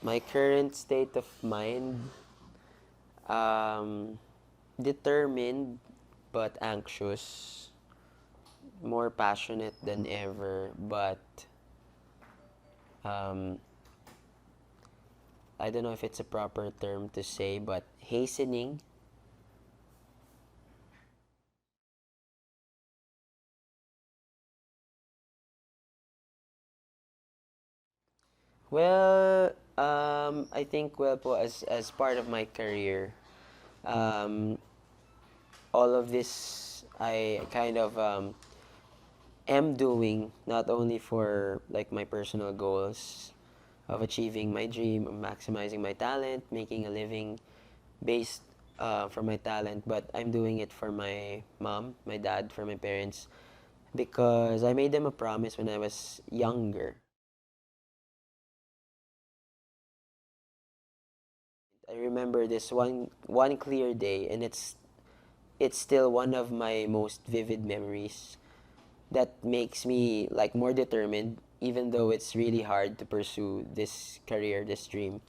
My current state of mind, um, determined but anxious, more passionate than ever, but um, I don't know if it's a proper term to say, but hastening. Well, I think well po as part of my career, um, all of this I kind of am doing not only for like my personal goals of achieving my dream, of maximizing my talent, making a living based from my talent, but I'm doing it for my mom, my dad, for my parents because I made them a promise when I was younger. I remember this one clear day, and it's still one of my most vivid memories that makes me like more determined, even though it's really hard to pursue this career, this dream.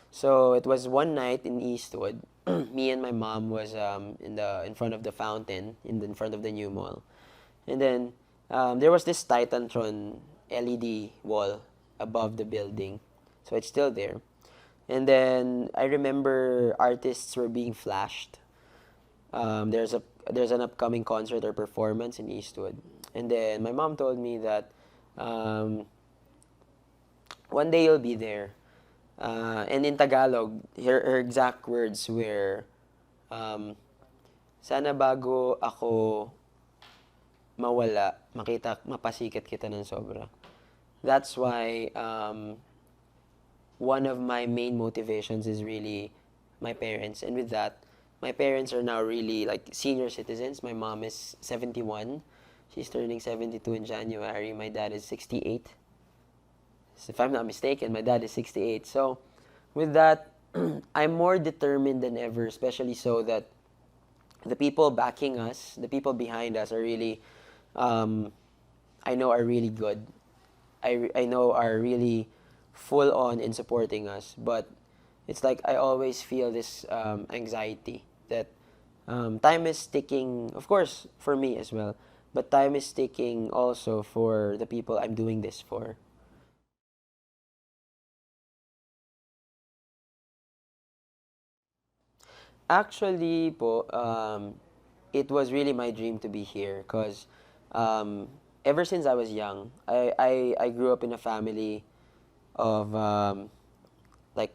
So it was one night in Eastwood. Me and my mom was in front of the fountain in front of the new mall, and then there was this Titantron LED wall above the building, so it's still there. And then I remember artists were being flashed. There's an upcoming concert or performance in Eastwood, and then my mom told me that um, one day you'll be there. And in Tagalog, her exact words were, um, sana bago ako mawala, mapasikat kita ng sobra. That's why one of my main motivations is really my parents. And with that, my parents are now really like senior citizens. My mom is 71. She's turning 72 in January. My dad is 68. So if I'm not mistaken, my dad is 68. So with that, I'm more determined than ever, especially so that the people backing us, the people behind us are really, um, I know are really good. I know are really full on in supporting us. But it's like I always feel this anxiety that time is ticking, of course, for me as well. But time is ticking also for the people I'm doing this for. Actually po, it was really my dream to be here because um, ever since I was young, I grew up in a family of like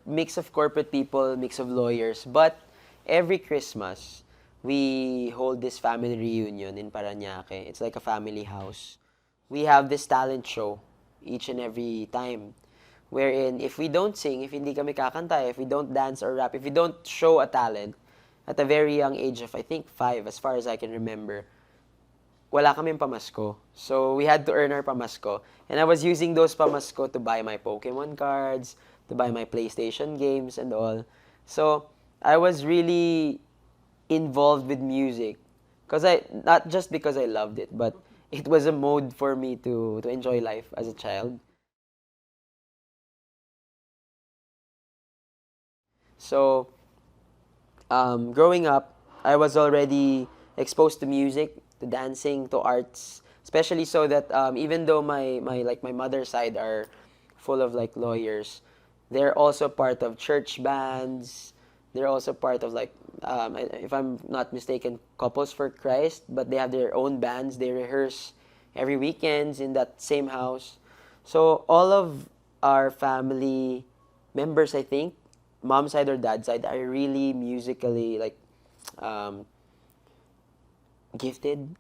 mix of corporate people, mix of lawyers. But every Christmas, we hold this family reunion in Parañaque. It's like a family house. We have this talent show each and every time. Wherein, if we don't sing, if hindi kami kakanta, if we don't dance or rap, if we don't show a talent, at a very young age of, I think, 5, as far as I can remember, wala kaming pamasko. So, we had to earn our pamasko. And I was using those pamasko to buy my Pokemon cards, to buy my PlayStation games and all. So, I was really involved with music. Not just because I loved it, but it was a mode for me to enjoy life as a child. So, growing up, I was already exposed to music, to dancing, to arts, especially so that even though my mother's side are full of like lawyers, they're also part of church bands. They're also part of like if I'm not mistaken, Couples for Christ, but they have their own bands. They rehearse every weekends in that same house. So all of our family members, I think, mom side or dad side, are really musically like um, gifted.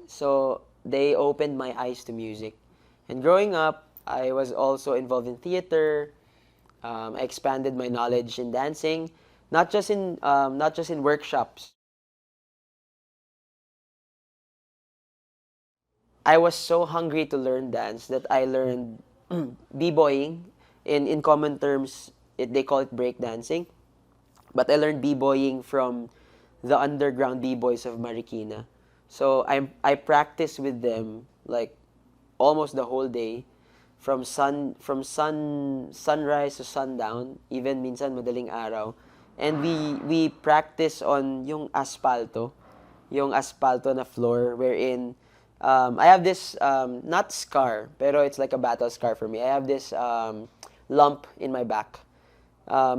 So they opened my eyes to music. And growing up, I was also involved in theater. I expanded my knowledge in dancing, not just in workshops. I was so hungry to learn dance that I learned b-boying. In common terms, they call it break dancing. But I learned b-boying from the underground b-boys of Marikina. So I practiced with them like almost the whole day. sunrise to sundown, even minsan madaling araw. And we practice on yung asfalto na floor wherein I have this not scar, pero it's like a battle scar for me. I have this lump in my back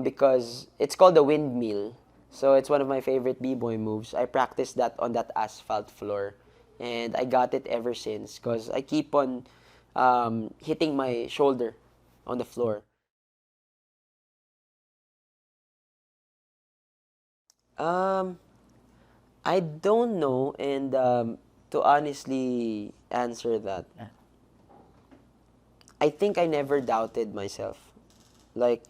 because it's called the windmill. So it's one of my favorite b-boy moves. I practiced that on that asphalt floor, and I got it ever since because I keep on hitting my shoulder on the floor. Um, I don't know, and to honestly answer that, I think I never doubted myself. Like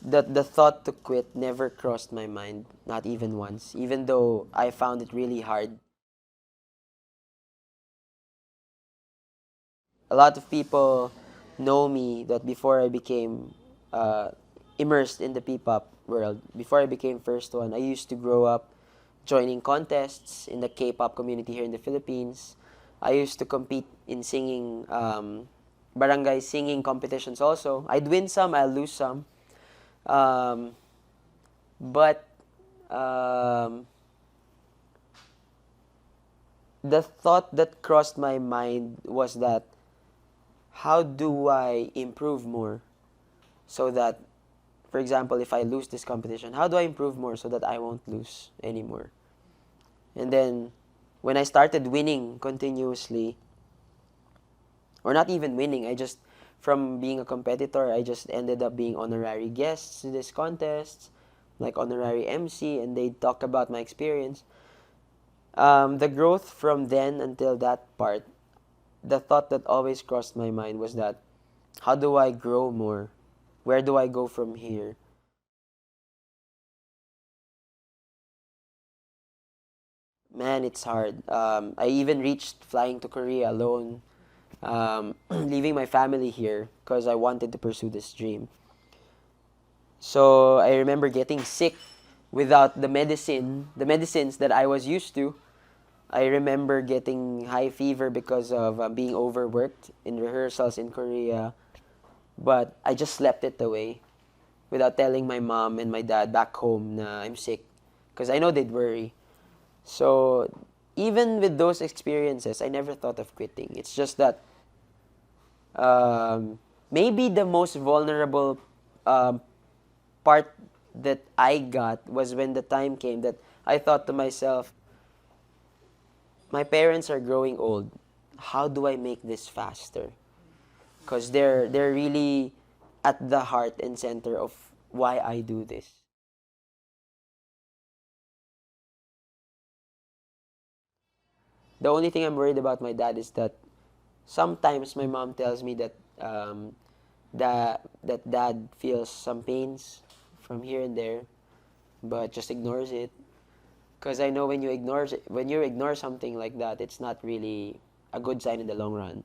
the thought to quit never crossed my mind, not even once. Even though I found it really hard. A lot of people know me that before I became uh, immersed in the P-pop world, before I became first one, I used to grow up joining contests in the K-pop community here in the Philippines. I used to compete in singing, barangay singing competitions also. I'd win some, I'll lose some. Um, but um, the thought that crossed my mind was that how do I improve more so that, for example, if I lose this competition, how do I improve more so that I won't lose anymore? And then when I started winning continuously, or not even winning, from being a competitor, I just ended up being honorary guests to this contest, like honorary MC, and they talk about my experience. The growth from then until that part, the thought that always crossed my mind was that, how do I grow more? Where do I go from here? Man, it's hard. I even reached flying to Korea alone, leaving my family here because I wanted to pursue this dream. So I remember getting sick without the medicines that I was used to. I remember getting high fever because of being overworked in rehearsals in Korea. But I just slept it away without telling my mom and my dad back home na I'm sick because I know they'd worry. So even with those experiences, I never thought of quitting. It's just that maybe the most vulnerable um, part that I got was when the time came that I thought to myself, my parents are growing old. How do I make this faster? Because they're really at the heart and center of why I do this. The only thing I'm worried about my dad is that sometimes my mom tells me that that dad feels some pains from here and there, but just ignores it. Because I know when you ignore something like that, it's not really a good sign in the long run.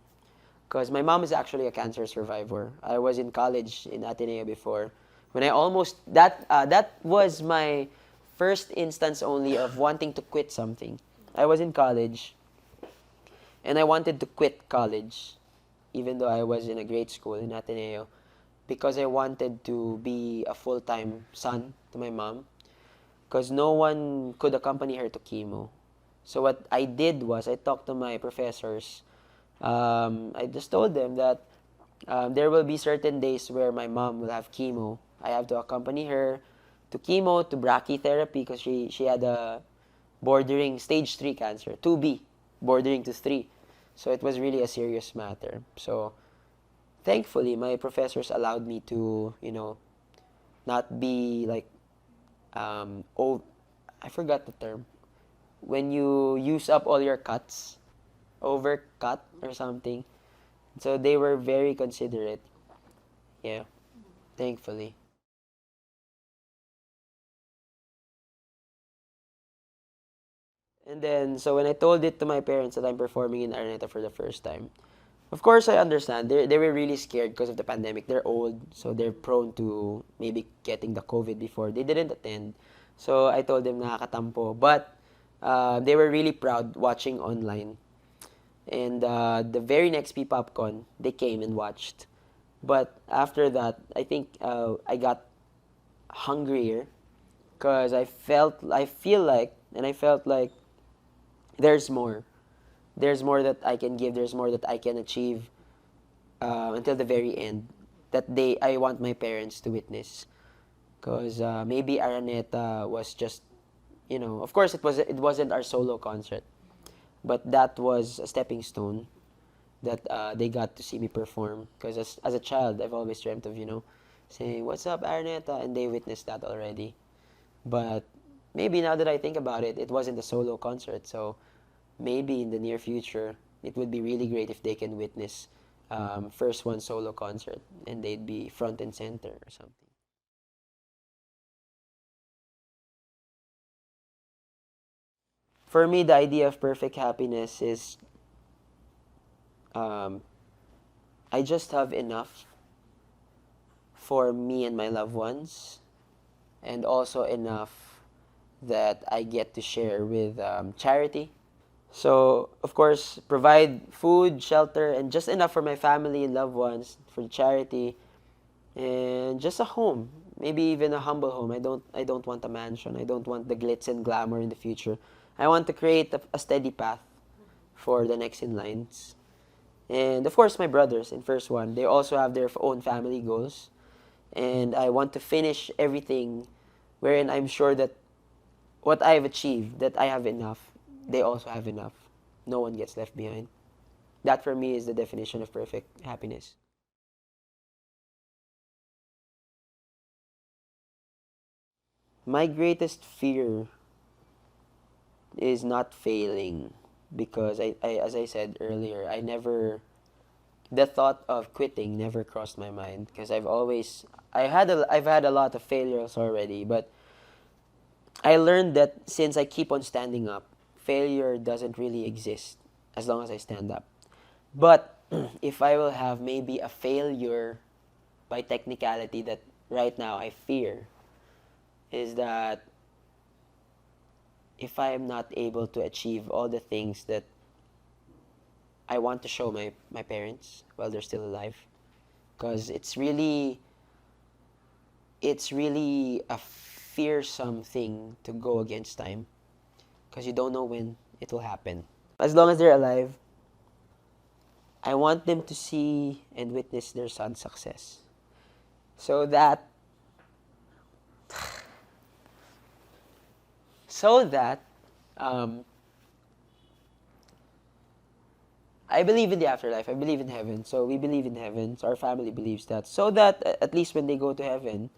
Because my mom is actually a cancer survivor. I was in college in Ateneo before. When I almost that was my first instance only of wanting to quit something. I was in college and I wanted to quit college, even though I was in a great school in Ateneo, because I wanted to be a full-time son to my mom, because no one could accompany her to chemo. So what I did was I talked to my professors. I just told them that there will be certain days where my mom will have chemo. I have to accompany her to chemo, to brachytherapy, because she had a bordering stage 3 cancer, 2B, bordering to 3. So it was really a serious matter. So thankfully, my professors allowed me to, not be like, oh, I forgot the term. When you use up all your cuts, overcut or something. So they were very considerate. Yeah, thankfully. And then, so when I told it to my parents that I'm performing in Araneta for the first time, of course I understand. They were really scared because of the pandemic. They're old, so they're prone to maybe getting the COVID before. They didn't attend. So I told them nakakatampo. But they were really proud watching online. And the very next P-PopCon, they came and watched. But after that, I think I got hungrier because I feel like, and I felt like there's more. There's more that I can give. There's more that I can achieve until the very end. That day, I want my parents to witness. Because maybe Araneta was just, of course it wasn't our solo concert, but that was a stepping stone that they got to see me perform. Because as a child, I've always dreamt of, saying, "What's up, Araneta?" And they witnessed that already. But maybe now that I think about it, it wasn't a solo concert. So maybe in the near future, it would be really great if they can witness first one solo concert and they'd be front and center or something. For me, the idea of perfect happiness is um, I just have enough for me and my loved ones, and also enough that I get to share with charity. So, of course, provide food, shelter, and just enough for my family and loved ones, for charity, and just a home. Maybe even a humble home. I don't want a mansion. I don't want the glitz and glamour in the future. I want to create a steady path for the next in lines. And of course, my brothers in first one, they also have their own family goals. And I want to finish everything wherein I'm sure that what I've achieved, that I have enough, they also have enough. No one gets left behind. That for me is the definition of perfect happiness. My greatest fear is not failing because as I said earlier, the thought of quitting never crossed my mind because I've had a lot of failures already, but I learned that since I keep on standing up, failure doesn't really exist as long as I stand up. But if I will have maybe a failure by technicality that right now I fear is that if I am not able to achieve all the things that I want to show my parents while they're still alive, because it's really a fearsome thing to go against time because you don't know when it will happen. As long as they're alive, I want them to see and witness their son's success. So that so that um, I believe in the afterlife. I believe in heaven. So we believe in heaven. So our family believes that. So that at least when they go to heaven,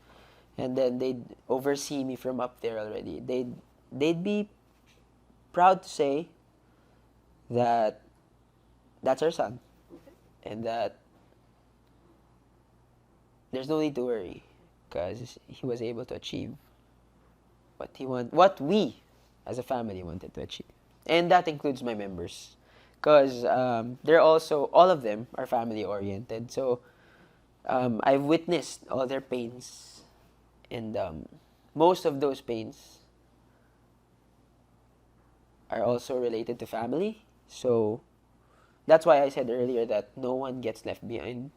and then they'd oversee me from up there already, they'd be proud to say that that's our son, and that there's no need to worry, because he was able to achieve what we as a family wanted to achieve, and that includes my members, because they're also all of them are family oriented. So I've witnessed all their pains, and most of those pains are also related to family. So that's why I said earlier that no one gets left behind.